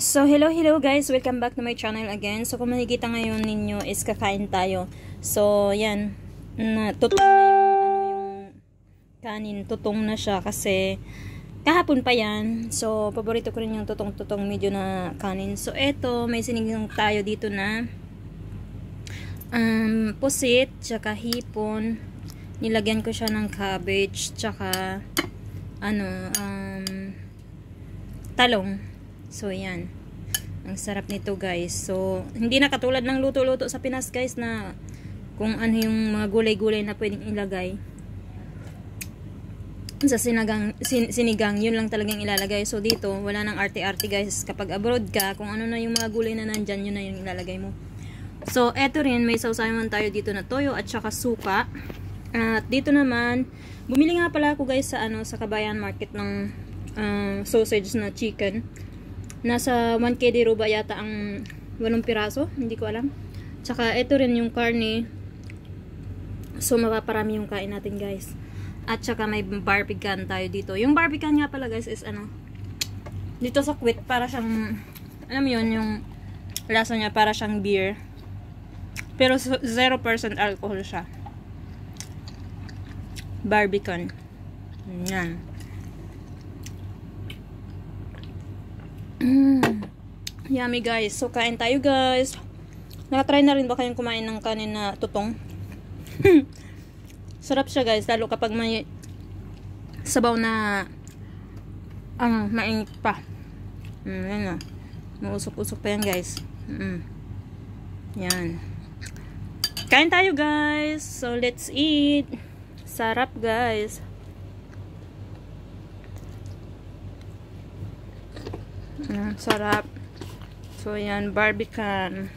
So, hello guys! Welcome back to my channel again. So, kung makikita ngayon ninyo is kakain tayo. So, yan. Tutong na yung kanin. Tutong na siya kasi kahapon pa yan. So, paborito ko rin yung tutong-tutong medyo na kanin. So, eto, may sinigang tayo dito na pusit, tsaka hipon. Nilagyan ko siya ng cabbage, tsaka talong. So, yan. Ang sarap nito, guys. So, hindi na katulad ng luto-luto sa Pinas, guys, na kung ano yung mga gulay-gulay na pwedeng ilagay. Sa sinigang, yun lang talagang ilalagay. So, dito, wala nang arte-arte, guys. Kapag abroad ka, kung ano na yung mga gulay na nandyan, yun na yung ilalagay mo. So, eto rin, may sausawan tayo dito na toyo at saka suka. At dito naman, bumili nga pala ako, guys, sa Kabayan Market ng sausage na chicken. Nasa 1 KD ruba yata ang 8 piraso, hindi ko alam. Tsaka ito rin yung karne. So mapaparami yung kain natin, guys. At tsaka may barbican tayo dito. Yung barbican nga pala, guys, is dito sa Kuwait para siyang, alam mo yun, yung lasa niya para siyang beer. Pero 0% alcohol siya. Barbican. Yan. Yummy, guys. So, kain tayo, guys. Nakatry na rin ba kayong kumain ng kanin na tutong? Sarap siya, guys. Lalo kapag may sabaw na mainit pa. Yan na. Mausok-usok pa yan, guys. Yan. Kain tayo, guys. So, let's eat. Sarap, guys. Sarap. So, yan, barbican.